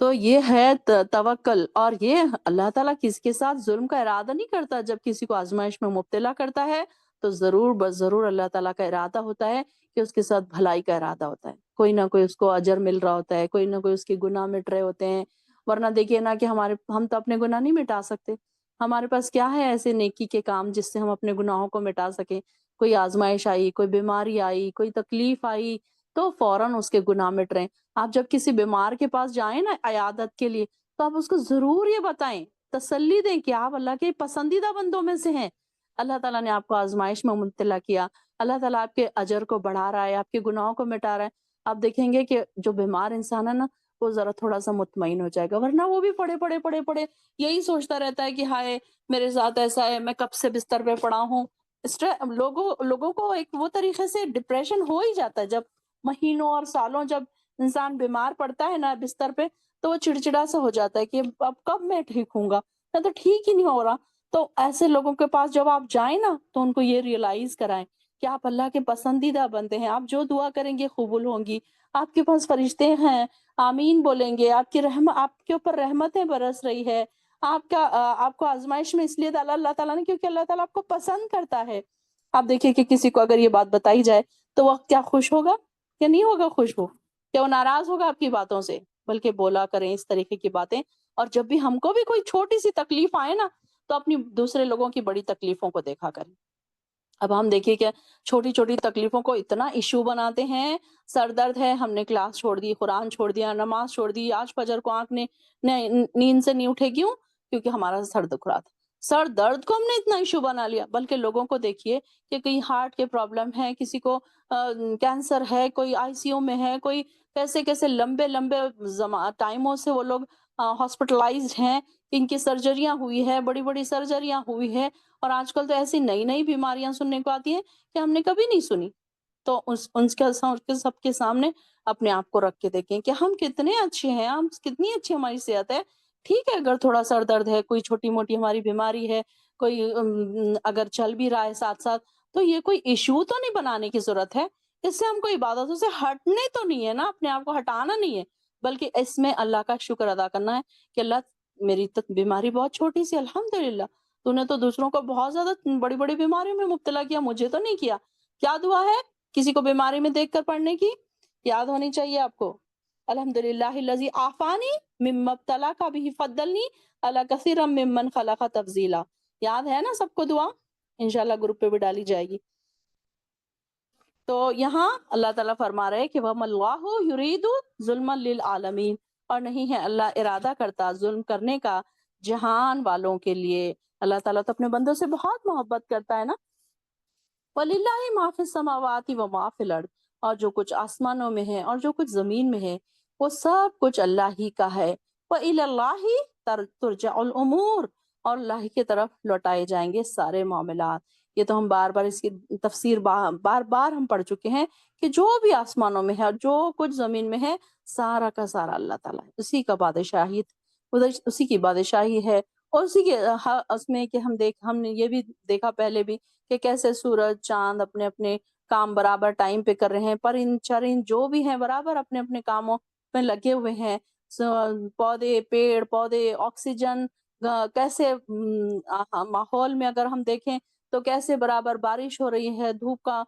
तो ये है तवक्कल। और ये अल्लाह ताला किसके साथ जुल्म का इरादा नहीं करता। जब किसी को आजमाइश में मुब्तला करता है तो जरूर बस जरूर अल्लाह ताला का इरादा होता है कि उसके साथ भलाई का इरादा होता है। कोई ना कोई उसको अजर मिल रहा होता है, कोई ना कोई उसके गुनाह मिट रहे होते हैं। वरना देखिए ना कि हम तो अपने गुनाह नहीं मिटा सकते। हमारे पास क्या है ऐसे नेकी के काम जिससे हम अपने गुनाहों को मिटा सके। कोई आजमाइश आई, कोई बीमारी आई, कोई तकलीफ आई, तो फौरन उसके गुनाह मिट रहे हैं। आप जब किसी बीमार के पास जाएँ ना इयादत के लिए, तो आप उसको ज़रूर ये बताएँ, तसल्ली दें कि आप अल्लाह के पसंदीदा बंदों में से हैं। अल्लाह ताला ने आपको आज़माइश में मुब्तला किया, अल्लाह ताला आपके अजर को बढ़ा रहा है, आपके गुनाहों को मिटा रहा है। आप देखेंगे कि जो बीमार इंसान है ना, वो ज़रा थोड़ा-सा मुतमईन हो जाएगा, वरना वो भी पड़े-पड़े यही सोचता रहता है कि हाय! मेरे साथ ऐसा है, मैं कब से बिस्तर पे पड़ा हूँ। लोगों लोगों को एक वो तरीके से डिप्रेशन हो ही जाता है जब महीनों और सालों जब इंसान बीमार पड़ता है ना बिस्तर पे, तो वो चिड़चिड़ा सा हो जाता है कि अब कब मैं ठीक होऊँगा? मैं तो ठीक ही नहीं हो रहा। तो ऐसे लोगों के पास जब आप जाएँ ना, तो उनको ये रियलाइज़ कराएँ कि आप अल्लाह के पसंदीदा बंदे हैं। आप जो दुआ करेंगे कबूल होंगी। आपके पास फरिश्ते हैं, आमीन बोलेंगे, आपके ऊपर रहमतें बरस रही है। आपको आज़माइश में इसलिए डाला अल्लाह ताला ने क्योंकि अल्लाह ताला आपको पसंद करता है। आप देखिए कि किसी को अगर ये बात बताई जाए, तो वो क्या खुश होगा या नहीं होगा खुश वो? क्या वो नाराज होगा आपकी बातों से? बल्कि बोला करें इस तरीके की बातें। और जब भी हमको भी कोई छोटी-सी तकलीफ आए ना, तो अपनी दूसरे लोगों की बड़ी तकलीफों को देखा करें। अब हम देखिए क्या छोटी-छोटी तकलीफों को इतना इश्यू बनाते हैं, सर दर्द है, हमने क्लास छोड़ दी, कुरान छोड़ दिया, नमाज़ छोड़ दी, आज फजर को आँख ने न नींद से नहीं उठे क्यों? क्योंकि हमारा सर दुख रहा था। सर दर्द को हमने इतना इश्यू बना लिया, बल्कि लोगों को देखिए कि कहीं हार्ट के प्रॉब्लम है, किसी को कैंसर है, कोई आईसीयू में है, कोई कैसे-कैसे लंबे-लंबे टाइमों से वो लोग हॉस्पिटलाइज़्ड हैं, इनकी सर्जरियाँ हुई है, बड़ी-बड़ी सर्जरियाँ हुई है। और आजकल तो ऐसी नई-नई बीमारियाँ सुनने को आती हैं कि हमने कभी नहीं सुनी। तो उस उनके सबके सामने अपने आप को रख के देखें कि हम कितने अच्छे हैं, हम कितनी अच्छी हमारी सेहत है। ठीक है, अगर थोड़ा सर दर्द है, कोई छोटी-मोटी हमारी बीमारी है, कोई अगर चल भी रहा है साथ-साथ, तो ये कोई इश्यू तो नहीं बनाने की ज़रूरत है। इससे हमको इबादतों से हटने तो नहीं है ना, अपने आप को हटाना नहीं है, बल्कि इसमें अल्लाह का शुक्र अदा करना है कि अल्लाह मेरी तो बीमारी बहुत छोटी-सी अल्हम्दुलिल्लाह। तूने तो दूसरों को बहुत ज़्यादा बड़ी-बड़ी बीमारियों में मुब्तला किया, मुझे तो नहीं किया। क्या दुआ है? किसी को बीमारी में देखकर पढ़ने की? याद होनी चाहिए आपको। अल्हम्दुलिल्लाहिल्लज़ी आफ़ानी मिम्मा इब्तलाका बिही फ़द्दलनी अला कसीरम मिम्मन ख़लक़ तफ़ज़ीला। याद है ना सबको दुआ? इंशाअल्लाह ग्रुप पे भी डाली जाएगी। तो यहाँ अल्लाह ताला फरमा रहे हैं कि वमल्लाहु युरीदु ज़ुल्मन लिल आलमीन। और नहीं है अल्लाह इरादा करता ज़ुल्म करने का जहान वालों के लिए। अल्लाह ताला तो अपने बंदों से बहुत मोहब्बत करता है ना। वलिल्लाहि मा फिस समावाति व मा फिल अर्द। और जो कुछ आसमानों में है और जो कुछ जमीन में है, वो सब कुछ अल्लाह ही का है। व इलल्लाहि तुरजउल उमूर। और अल्लाह की तरफ लौटाए जाएंगे सारे मामलात। ये तो हम बार बार इसकी तफसीर बार बार हम पढ़ चुके हैं कि जो भी आसमानों में है और जो कुछ जमीन में है, सारा का सारा अल्लाह ताला है। उसी का बादशाही उसी की बादशाही है। اور اسی کے اس میں کہ ہم نے یہ بھی دیکھا پہلے بھی کہ کیسے سورج چاند اپنے اپنے کام برابر ٹائم پہ کر رہے ہیں، پرند چرند جو بھی ہیں برابر اپنے اپنے کاموں میں لگے ہوئے ہیں، پودے پیڑ پودے آکسیجن کیسے ماحول میں اگر ہم دیکھیں تو کیسے برابر بارش ہو رہی ہے، دھوپ کا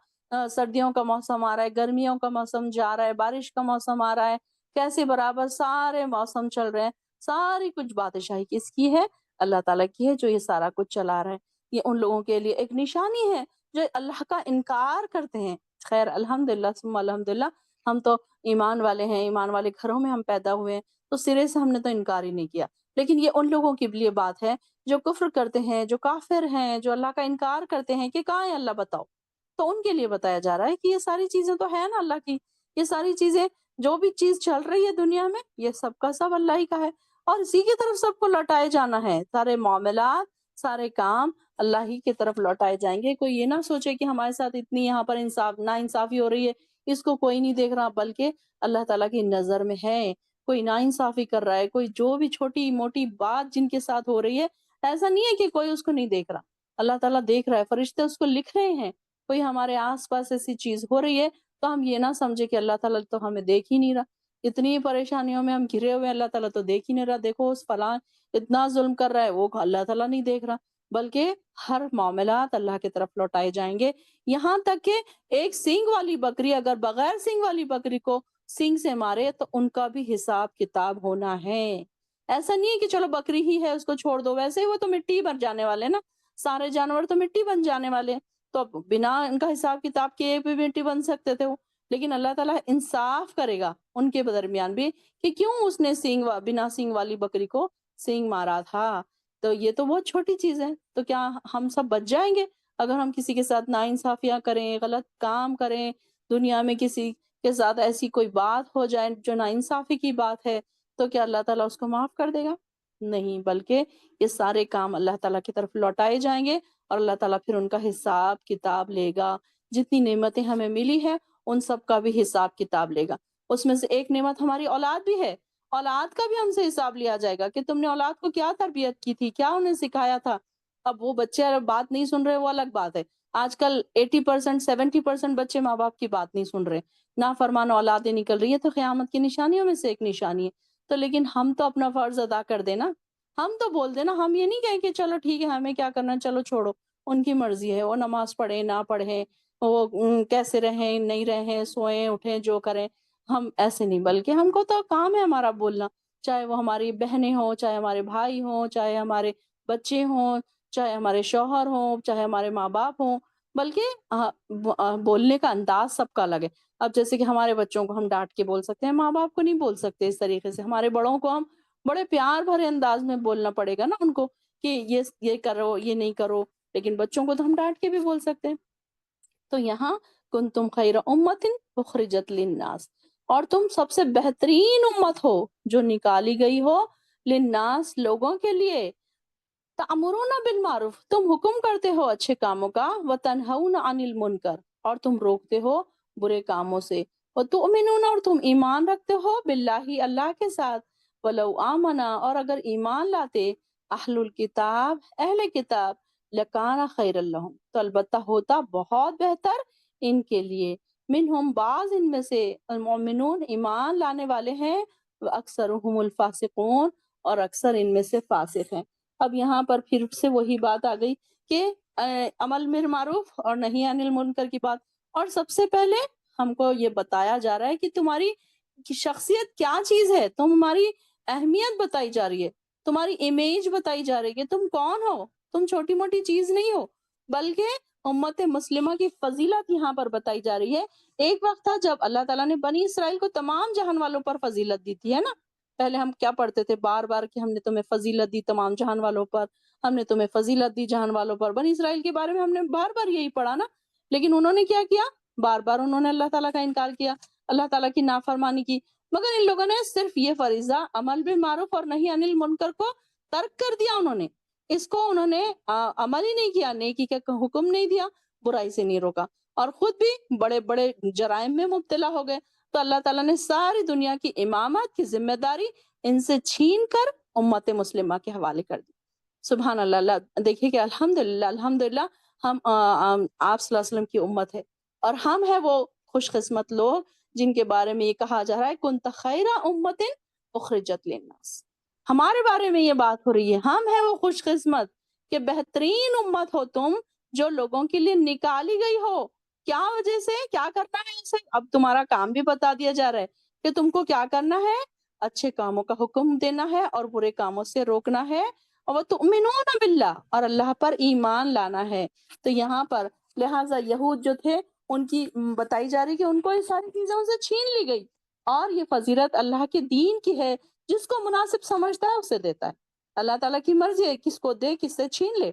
سردیوں کا موسم آ رہا ہے، گرمیوں کا موسم جا رہا ہے، بارش کا موسم آ رہا ہے، کیسے برابر سارے موسم چل رہے ہیں، ساری کچھ بادشاہی کس کی ہے؟ اللہ تعالیٰ کی ہے، جو یہ سارا کچھ چلا رہا ہے۔ یہ ان لوگوں کے لیے ایک نشانی ہے جو اللہ کا انکار کرتے ہیں۔ خیر الحمدللہ ثم الحمدللہ، ہم تو ایمان والے ہیں، ایمان والے گھروں میں ہم پیدا ہوئے ہیں، تو سرے سے ہم نے تو انکار ہی نہیں کیا۔ لیکن یہ ان لوگوں کے لیے بات ہے جو کفر کرتے ہیں، جو کافر ہیں، جو اللہ کا انکار کرتے ہیں کہ کہاں ہے اللہ بتاؤ۔ تو ان کے لیے بتایا جا رہا ہے کہ یہ ساری چیزیں تو ہے نا اللہ کی، یہ ساری چیزیں جو بھی چیز چل رہی ہے دنیا میں یہ سب کا سب اللہ ہی کا ہے، اور اسی کی طرف سب کو لوٹائے جانا ہے۔ سارے معاملات سارے کام اللہ ہی کی طرف لوٹائے جائیں گے۔ کوئی یہ نہ سوچے کہ ہمارے ساتھ اتنی یہاں پر نا انصافی ہو رہی ہے، اس کو کوئی نہیں دیکھ رہا، بلکہ اللہ تعالیٰ کی نظر میں ہے۔ کوئی نا انصافی کر رہا ہے، کوئی جو بھی چھوٹی موٹی بات جن کے ساتھ ہو رہی ہے، ایسا نہیں ہے کہ کوئی اس کو نہیں دیکھ رہا، اللہ تعالیٰ دیکھ رہا ہے، فرشتے اس کو لکھ رہے ہیں۔ کوئی ہمارے آس پاس ایسی چیز ہو رہی ہے تو ہم یہ نہ سمجھے کہ اللہ تعالیٰ تو ہمیں دیکھ ہی نہیں رہا، اتنی پریشانیوں میں ہم گھرے ہوئے ہیں، اللہ تعالیٰ تو دیکھ ہی نہیں رہا، دیکھو اس فلاں اتنا ظلم کر رہا ہے، وہ اللہ تعالیٰ نہیں دیکھ رہا، بلکہ ہر معاملات اللہ کی طرف لوٹائے جائیں گے۔ یہاں تک کہ ایک سینگ والی بکری اگر بغیر سینگ والی بکری کو سینگ سے مارے تو ان کا بھی حساب کتاب ہونا ہے۔ ایسا نہیں ہے کہ چلو بکری ہی ہے اس کو چھوڑ دو، ویسے ہی وہ تو مٹی بن جانے والے نا، سارے جانور تو مٹی بن جانے والے، تو اب بنا ان کا حساب کتاب کیے بھی مٹی بن سکتے تھے وہ، لیکن اللہ تعالیٰ انصاف کرے گا ان کے درمیان بھی کہ کیوں اس نے بنا سینگ والی بکری کو سینگ مارا تھا۔ تو یہ تو بہت چھوٹی چیز ہے، تو کیا ہم سب بچ جائیں گے اگر ہم کسی کے ساتھ ناانصافیاں کریں، غلط کام کریں، دنیا میں کسی کے ساتھ ایسی کوئی بات ہو جائے جو ناانصافی کی بات ہے، تو کیا اللہ تعالیٰ اس کو معاف کر دے گا؟ نہیں، بلکہ یہ سارے کام اللہ تعالیٰ کی طرف لوٹائے جائیں گے اور اللہ تعالیٰ پھر ان کا حساب کتاب لے گا۔ جتنی نعمتیں ہمیں ملی ہے ان سب کا بھی حساب کتاب لے گا۔ اس میں سے ایک نعمت ہماری اولاد بھی ہے، اولاد کا بھی ہم سے حساب لیا جائے گا کہ تم نے اولاد کو کیا تربیت کی تھی، کیا انہیں سکھایا تھا۔ اب وہ بچے اگر بات نہیں سن رہے وہ الگ بات ہے، آج کل 80% 70% بچے ماں باپ کی بات نہیں سن رہے، نافرمان اولادیں نکل رہی ہے، تو قیامت کی نشانیوں میں سے ایک نشانی ہے۔ تو لیکن ہم تو اپنا فرض ادا کر دینا، ہم تو بول دینا، ہم یہ نہیں کہیں کہ چلو ٹھیک ہے ہمیں کیا کرنا، چلو چھوڑو، ان کی مرضی ہے، وہ نماز پڑھیں نہ پڑھیں، وہ کیسے رہیں نہیں رہیں، سوئیں اٹھیں جو کریں، ہم ایسے نہیں، بلکہ ہم کو تو کام ہے ہمارا بولنا، چاہے وہ ہماری بہنیں ہوں، چاہے ہمارے بھائی ہوں، چاہے ہمارے بچے ہوں، چاہے ہمارے شوہر ہوں، چاہے ہمارے ماں باپ ہوں، بلکہ بولنے کا انداز سب کا الگ ہے۔ اب جیسے کہ ہمارے بچوں کو ہم ڈانٹ کے بول سکتے ہیں، ماں باپ کو نہیں بول سکتے اس طریقے سے، ہمارے بڑوں کو ہم بڑے پیار بھرے انداز میں بولنا پڑے گا نا ان کو کہ یہ کرو یہ نہیں کرو، لیکن بچوں کو تو ہم ڈانٹ کے بھی بول سکتے ہیں۔ تو یہاں کنتم خیر امت اخرجت للناس، اور تم سب سے بہترین امت ہو جو نکالی گئی ہو، للناس لوگوں کے لیے، تأمرون بالمعروف تم حکم کرتے ہو اچھے کاموں کا، وتنہون عن المنکر اور تم روکتے ہو برے کاموں سے، وتؤمنون اور تم ایمان رکھتے ہو باللہ اللہ کے ساتھ، ولو آمنا اور اگر ایمان لاتے اہل الکتاب اہل کتاب، لکان خیر لہم تو البتہ ہوتا بہت بہتر ان کے لیے، منہم بعض ان میں سے المؤمنون ایمان لانے والے ہیں، اکثرهم الفاسقون اور اکثر ان میں سے فاسق ہیں۔ اب یہاں پر پھر سے وہی بات آ گئی کہ عمل بالمعروف اور نہی عن المنکر کی بات، اور سب سے پہلے ہم کو یہ بتایا جا رہا ہے کہ تمہاری شخصیت کیا چیز ہے، تمہاری اہمیت بتائی جا رہی ہے، تمہاری امیج بتائی جا رہی ہے کہ تم کون ہو، تم چھوٹی موٹی چیز نہیں ہو، بلکہ امت مسلمہ کی فضیلت یہاں پر بتائی جا رہی ہے۔ ایک وقت تھا جب اللہ تعالیٰ نے بنی اسرائیل کو تمام جہان والوں پر فضیلت دی تھی، ہے نا، پہلے ہم کیا پڑھتے تھے بار بار کہ ہم نے تمہیں فضیلت دی تمام جہان والوں پر، ہم نے تمہیں فضیلت دی جہان والوں پر، بنی اسرائیل کے بارے میں ہم نے بار بار یہی پڑھا نا، لیکن انہوں نے کیا کیا، بار بار انہوں نے اللہ تعالیٰ کا انکار کیا، اللہ تعالیٰ کی نافرمانی کی، مگر ان لوگوں نے صرف یہ فریضہ عمل بالمعروف اور نہی عن المنکر کو ترک کر دیا، انہوں نے اس کو انہوں نے عمل ہی نہیں کیا، نیکی کا حکم نہیں دیا، برائی سے نہیں روکا، اور خود بھی بڑے بڑے جرائم میں مبتلا ہو گئے۔ تو اللہ تعالیٰ نے ساری دنیا کی امامت کی ذمہ داری ان سے چھین کر امت مسلمہ کے حوالے کر دی۔ सुबहान अल्लाह अल्लाह देखिए कि अल्हम्दुलिल्लाह हम आप सल्लल्लाहु अलैहि वसल्लम की उम्मत है और हम है वो खुशकिस्मत लोग जिनके बारे में ये कहा जा रहा है कुंत खैरा उम्मतिन उखरिजत लिन्नास। हमारे बारे में ये बात हो रही है, हम है वो खुशकिस्मत कि बेहतरीन उम्मत हो तुम जो लोगों के लिए निकाली गई हो। क्या वजह से, क्या करना है इसे, अब तुम्हारा काम भी बता दिया जा रहा है कि तुमको क्या करना है, अच्छे कामों का हुक्म देना है और बुरे कामों से रोकना है और वो तुमिनून बिल्लाह और अल्लाह पर ईमान लाना है। तो यहाँ पर लिहाजा यहूद जो थे उनकी बताई जा रही कि उनको ये सारी चीजें उनसे छीन ली गई और ये फजीलत अल्लाह के दीन की है, जिसको मुनासिब समझता है उसे देता है। अल्लाह ताला की मर्जी है किसको दे किससे छीन ले।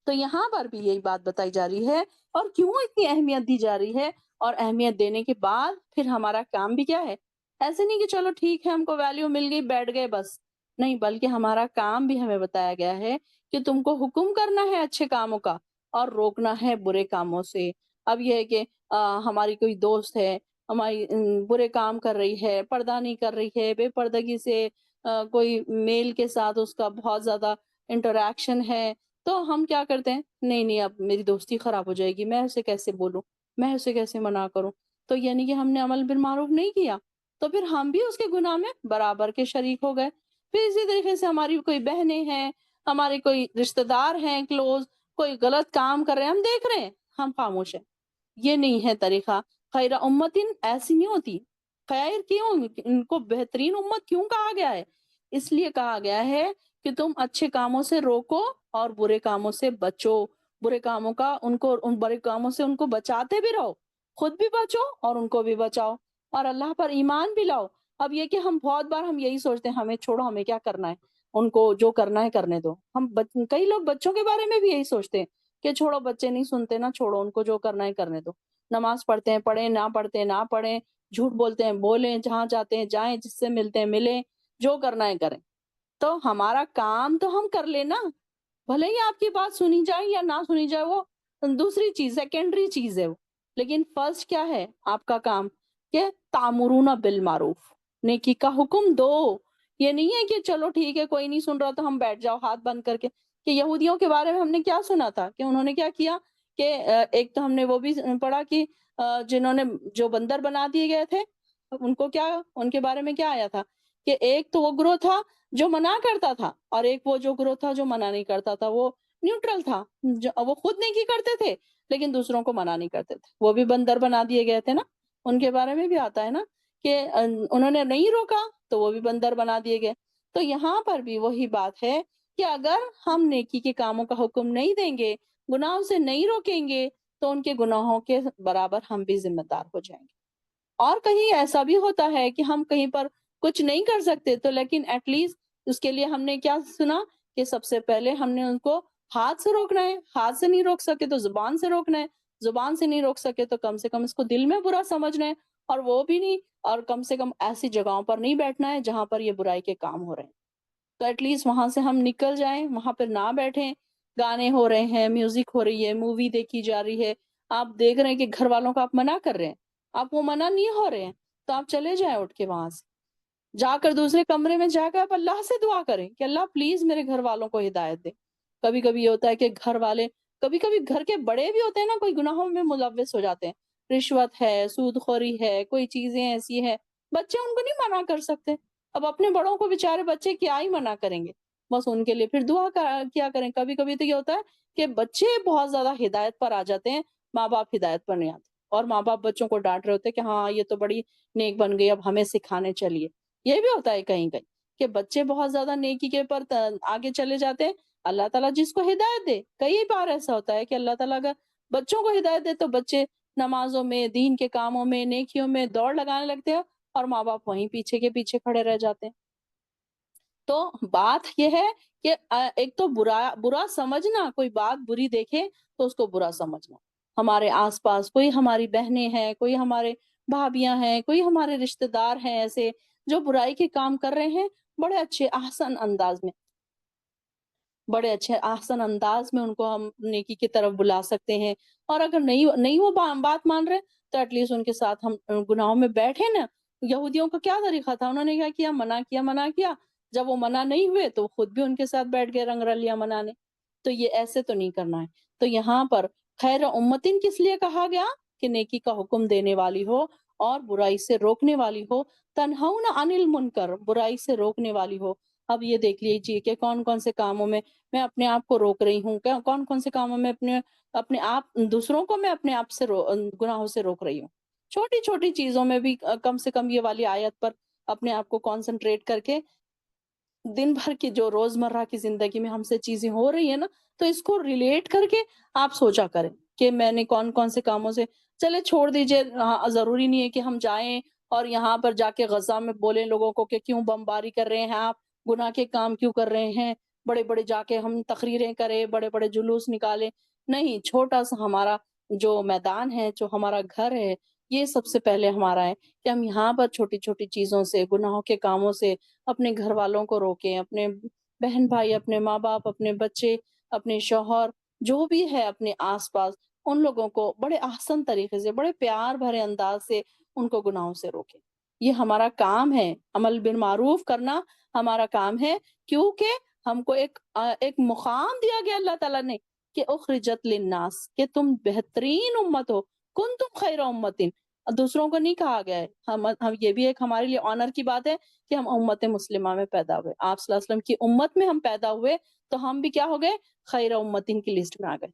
तो यहाँ पर भी यही बात बताई जा रही है और क्यों इतनी अहमियत दी जा रही है और अहमियत देने के बाद फिर हमारा काम भी क्या है, ऐसे नहीं कि चलो ठीक है हमको वैल्यू मिल गई बैठ गए बस, नहीं बल्कि हमारा काम भी हमें बताया गया है कि तुमको हुक्म करना है अच्छे कामों का और रोकना है बुरे कामों से। अब यह है कि हमारी कोई दोस्त है, हमारी बुरे काम कर रही है, पर्दा नहीं कर रही है, बेपर्दगी से कोई मेल के साथ उसका बहुत ज्यादा इंटरेक्शन है, तो हम क्या करते हैं, नहीं नहीं अब मेरी दोस्ती खराब हो जाएगी, मैं उसे कैसे बोलूं, मैं उसे कैसे मना करूं। तो यानी कि हमने अमल बिल मारूफ नहीं किया, तो फिर हम भी उसके गुनाह में बराबर के शरीक हो गए। फिर इसी तरीके से हमारी कोई बहनें हैं, हमारे कोई रिश्तेदार हैं क्लोज, कोई गलत काम कर रहे हैं, हम देख रहे हैं, हम खामोश हैं, ये नहीं है तरीका। खैरा उम्मतिन ऐसी नहीं होती। खैर क्यों, इनको बेहतरीन उम्मत क्यों कहा गया है, इसलिए कहा गया है कि तुम अच्छे कामों से रोको और बुरे कामों से बचो। बुरे कामों का उनको, उन बुरे कामों से उनको बचाते भी रहो, खुद भी बचो और उनको भी बचाओ और अल्लाह पर ईमान भी लाओ। अब ये कि हम बहुत बार हम यही सोचते हैं हमें छोड़ो, हमें क्या करना है, उनको जो करना है करने दो। कई लोग बच्चों के बारे में भी यही सोचते हैं कि छोड़ो बच्चे नहीं सुनते ना, छोड़ो उनको जो करना है करने दो। नमाज पढ़ते हैं पढ़े, ना पढ़ते हैं ना पढ़े, झूठ बोलते हैं बोलें, जहाँ जाते हैं जाएं, जिससे मिलते हैं मिले, जो करना है करें। तो हमारा काम तो हम कर लेना, भले ही आपकी बात सुनी जाए या ना सुनी जाए वो दूसरी चीज, सेकेंडरी चीज है वो, लेकिन फर्स्ट क्या है आपका काम, कि तामुरूना बिल मारूफ, नेकी का हुक्म दो। ये नहीं है कि चलो ठीक है कोई नहीं सुन रहा तो हम बैठ जाओ हाथ बंद करके। कि यहूदियों के बारे में हमने क्या सुना था कि उन्होंने क्या किया कि एक तो हमने वो भी पढ़ा कि जिन्होंने जो बंदर बना दिए गए थे उनको क्या, उनके बारे में क्या आया था कि एक तो वो ग्रोह था जो मना करता था और एक वो जो ग्रोह था जो मना नहीं करता था, वो न्यूट्रल था, जो वो खुद नेकी करते थे लेकिन दूसरों को मना नहीं करते थे, वो भी बंदर बना दिए गए थे ना। उनके बारे में भी आता है ना कि उन्होंने नहीं रोका तो वो भी बंदर बना दिए गए। तो यहाँ पर भी वही बात है कि अगर हम नेकी के कामों का हुक्म नहीं देंगे, गुनाहों से नहीं रोकेंगे, तो उनके गुनाहों के बराबर हम भी जिम्मेदार हो जाएंगे। और कहीं ऐसा भी होता है कि हम कहीं पर कुछ नहीं कर सकते तो लेकिन एटलीस्ट उसके लिए हमने क्या सुना कि सबसे पहले हमने उनको हाथ से रोकना है, हाथ से नहीं रोक सके तो जुबान से रोकना है, जुबान से नहीं रोक सके तो कम से कम इसको दिल में बुरा समझना है और वो भी नहीं, और कम से कम ऐसी जगहों पर नहीं बैठना है जहां पर ये बुराई के काम हो रहे हैं। तो एटलीस्ट वहां से हम निकल जाएं, वहां पर ना बैठें। गाने हो रहे हैं, म्यूजिक हो रही है, मूवी देखी जा रही है, आप देख रहे हैं कि घर वालों को आप मना कर रहे हैं, आप वो मना नहीं हो रहे हैं, तो आप चले जाएं उठ के वहां से, जाकर दूसरे कमरे में जाकर आप अल्लाह से दुआ करें कि अल्लाह प्लीज मेरे घर वालों को हिदायत दे। कभी कभी ये होता है कि घर वाले, कभी कभी घर के बड़े भी होते हैं ना, कोई गुनाहों में मुलव्वस हो जाते हैं, रिश्वत है, सूदखोरी है, कोई चीजें ऐसी है, बच्चे उनको नहीं मना कर सकते। अब अपने बड़ों को बेचारे बच्चे क्या ही मना करेंगे, बस उनके लिए फिर दुआ किया करें। कभी कभी तो ये होता है कि बच्चे बहुत ज्यादा हिदायत पर आ जाते हैं, माँ बाप हिदायत पर नहीं आते और माँ बाप बच्चों को डांट रहे होते हैं कि हाँ ये तो बड़ी नेक बन गई अब हमें सिखाने चलिए। ये भी होता है कहीं-कहीं कि बच्चे बहुत ज़्यादा नेकी के पर आगे चले जाते हैं। अल्लाह ताला जिसको हिदायत दे, कई बार ऐसा होता है कि अल्लाह ताला अगर बच्चों को हिदायत दे तो बच्चे नमाज़ों में, दीन के कामों में, नेकियों में दौड़ लगाने लगते हैं और माँ-बाप वहीं पीछे के पीछे खड़े रह जाते हैं। तो बात ये है कि एक तो बुरा बुरा समझना, कोई बात बुरी देखे तो उसको बुरा समझना। हमारे आस-पास कोई हमारी बहनें हैं, कोई हमारे भाभियाँ हैं, कोई हमारे रिश्तेदार हैं ऐसे जो बुराई के काम कर रहे हैं, बड़े अच्छे आसान अंदाज में, बड़े अच्छे आसान अंदाज में उनको हम नेकी की तरफ बुला सकते हैं। और अगर नहीं नहीं वो बात मान रहे तो एटलीस्ट उनके साथ हम गुनाहों में बैठे ना। यहूदियों का क्या तरीका था, उन्होंने क्या किया, मना किया, मना किया, जब वो मना नहीं हुए तो खुद भी उनके साथ बैठ गए रंगरलियाँ मनाने। तो ये ऐसे तो नहीं करना है। तो यहाँ पर खैर उम्मतिन किस लिए कहा गया? कि नेकी का हुक्म देने वाली हो और बुराई से रोकने वाली हो, तन्हौना अनिल मुनकर, बुराई से रोकने वाली हो। अब ये देख लीजिए कि कौन-कौन से कामों में मैं अपने आप को रोक रही हूँ, क्या कौन-कौन से कामों में अपने अपने आप दूसरों को मैं अपने आप से गुनाहों से रोक रही हूँ। छोटी-छोटी चीज़ों में भी कम से कम ये वाली आयत पर अपने आप को कॉन्संट्रेट करके दिन भर की जो रोज़मर्रा की ज़िंदगी में हमसे चीज़ें हो रही हैं ना, तो इसको रिलेट करके आप सोचा करें कि मैंने कौन-कौन से कामों से चले छोड़ दीजिए। हाँ, ज़रूरी नहीं है कि हम जाएँ और यहाँ पर जाके गज़ा में बोलें लोगों को कि क्यों बमबारी कर रहे हैं आप, गुनाह के काम क्यों कर रहे हैं, बड़े-बड़े जाके हम तकरीरें करें, बड़े-बड़े जुलूस निकालें। नहीं, छोटा-सा हमारा जो मैदान है, जो हमारा घर है, ये सबसे पहले हमारा है कि हम यहाँ पर छोटी-छोटी चीज़ों से, गुनाहों के कामों से अपने घर वालों को रोकें, अपने बहन-भाई, अपने माँ-बाप, अपने बच्चे, अपने शौहर, जो भी है अपने आस-पास, उन लोगों को बड़े आसान तरीके से, बड़े प्यार भरे अंदाज़ से उनको गुनाहों से रोकें। ये हमारा काम है, अमल बिल मारूफ करना हमारा काम है, क्योंकि हमको एक मुक़ाम दिया गया अल्लाह ताला ने कि उख़रिजत लिन्नास, कि तुम बेहतरीन उम्मत हो, कुंतुम खैरा उम्मतिन। दूसरों को नहीं कहा गया है। हम ये भी एक हमारे लिए ऑनर की बात है कि हम उम्मत मुस्लिमा में पैदा हुए। आप सल्लल्लाहु अलैहि वसल्लम की उम्मत में हम पैदा हुए, तो हम भी क्या हो गए? खैर उम्मतिन की लिस्ट में आ गए।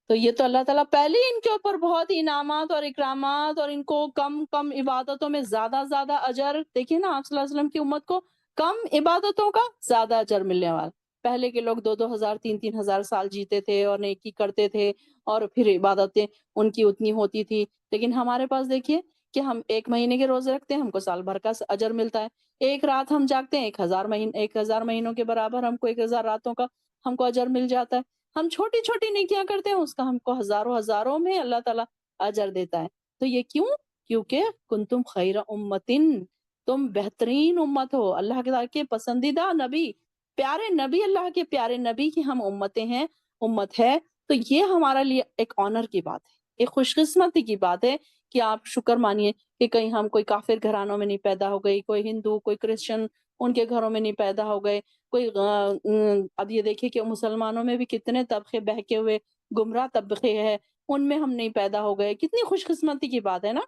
तो ये तो अल्लाह ताला पहले ही इनके ऊपर बहुत ही इनामात और इकरामात और इनको कम-कम इबादतों में ज़्यादा-ज़्यादा अजर, देखिए ना आप सल्लल्लाहु अलैहि वसल्लम की उम्मत को कम इबादतों का ज़्यादा अजर मिलने वाला। पहले के लोग 2-2 हज़ार 3-3 हज़ार साल जीते थे और नेकी करते थे और फिर इबादतें उनकी उतनी होती थी। लेकिन हमारे पास देखिए कि हम 1 महीने के रोज़े रखते हैं, हमको साल भर का अजर मिलता है। 1 रात हम जागते हैं, 1000 महीनों के बराबर हमको 1000 रातों का हमको अजर मिल जाता है। हम छोटी-छोटी नेकियाँ करते हैं, उसका हमको हज़ारों-हज़ारों में अल्लाह ताला अजर देता है। तो ये क्यों? क्योंकि कुंतुम खैरा उम्मतिन, तुम बेहतरीन उम्मत हो, अल्लाह के ताला के पसंदीदा नबी, प्यारे नबी, अल्लाह के प्यारे नबी की हम उम्मतें हैं, उम्मत है। तो ये हमारे लिए एक ऑनर की बात है, एक खुशकिस्मती की बात है कि आप शुक्र मानिए कि कहीं हम कोई काफ़िर घरानों में नहीं पैदा हो गई, कोई हिंदू, कोई क्रिश्चियन उनके घरों में नहीं पैदा हो गए। अब ये देखिए कि मुसलमानों में भी कितने तबके बहके हुए गुमराह तबके हैं, उनमें हम नहीं पैदा हो गए। कितनी खुशकिस्मती की बात है ना?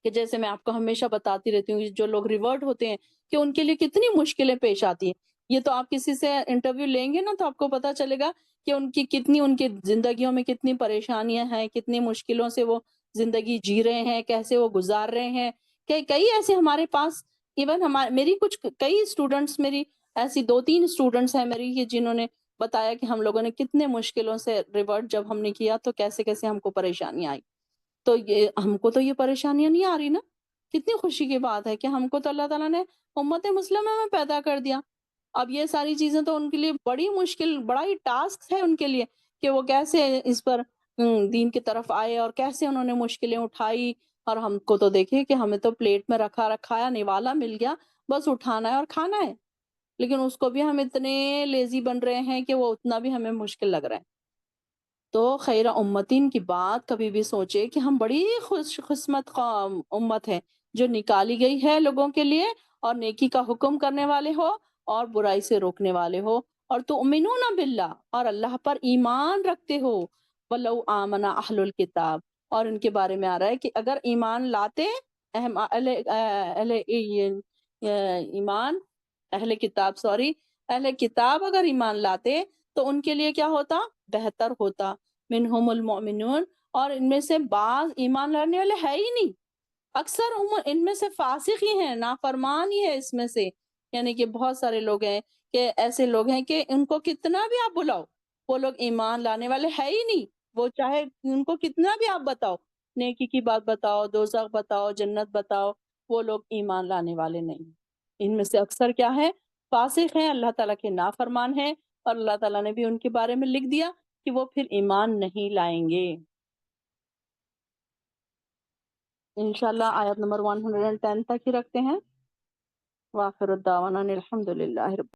कि जैसे मैं आपको हमेशा बताती रहती हूँ, जो लोग रिवर्ट होते हैं कि उनके लिए कितनी मुश्किलें पेश आती हैं। ये तो आप किसी से इंटरव्यू लेंगे ना तो आपको पता चलेगा कि उनकी ज़िंदगियों में कितनी परेशानियाँ हैं, कितनी मुश्किलों से वो ज़िंदगी जी रहे हैं, कैसे वो गुज़ार रहे हैं। कई कई ऐसे हमारे पास इवन हमा मेरी कुछ कई स्टूडेंट्स, मेरी ऐसी 2-3 स्टूडेंट्स हैं मेरी कि जिन्होंने बताया कि हम लोगों ने कितने मुश्किलों से रिवर्ट जब हमने किया तो कैसे-कैसे हमको परेशानी आई। तो ये हमको तो ये परेशानियाँ नहीं आ रही ना। कितनी खुशी की बात है कि हमको तो अल्लाह ताला ने उम्मत मुस्लिमा में पैदा कर दिया। अब ये सारी चीज़ें तो उनके लिए बड़ी मुश्किल, बड़ा ही टास्क है उनके लिए कि वो कैसे इस पर दीन की तरफ आए और कैसे उन्होंने मुश्किलें उठाई। और हमको तो देखिए कि हमें तो प्लेट में रखा-रखाया निवाला मिल गया, बस उठाना है और खाना है। लेकिन उसको भी हम इतने लेज़ी बन रहे हैं कि वो उतना भी हमें मुश्किल लग रहा है। तो खैर उम्मतीन की बात कभी भी सोचे कि हम बड़ी खुशकिस्मत उम्मत है जो निकाली गई है लोगों के लिए और नेकी का हुक्म करने वाले हो और बुराई से रोकने वाले हो और तुमिनूना बिल्लाह, और अल्लाह पर ईमान रखते हो। वलौ आमना अहलुल किताब, और इनके बारे में आ रहा है कि अगर ईमान लाते अहम अहले अहले ईमान अहले किताब सॉरी अहले किताब अगर ईमान लाते तो उनके लिए क्या होता? बेहतर होता। मिनहुमुल मोमिनून, और इनमें से बाज़ ईमान लाने वाले है ही नहीं। अक्सर इनमें से फासिक ही हैं, नाफरमान ही है इसमें से। यानी कि बहुत सारे लोग हैं कि ऐसे लोग हैं कि उनको कितना भी आप बुलाओ, वो लोग ईमान लाने वाले है ही नहीं। वो चाहे उनको कितना भी आप बताओ, नेकी की बात बताओ, दोज़ख बताओ, जन्नत बताओ, वो लोग ईमान लाने वाले नहीं। इनमें से अक्सर क्या है? फासिक हैं, अल्लाह ताला के नाफरमान हैं, और अल्लाह ताला ने भी उनके बारे में लिख दिया कि वो फिर ईमान नहीं लाएँगे। इंशाअल्लाह आयत नंबर 110 तक ही रखते हैं। व आखिर दावाना अनिल हम्दुलिल्लाहि रब्बिल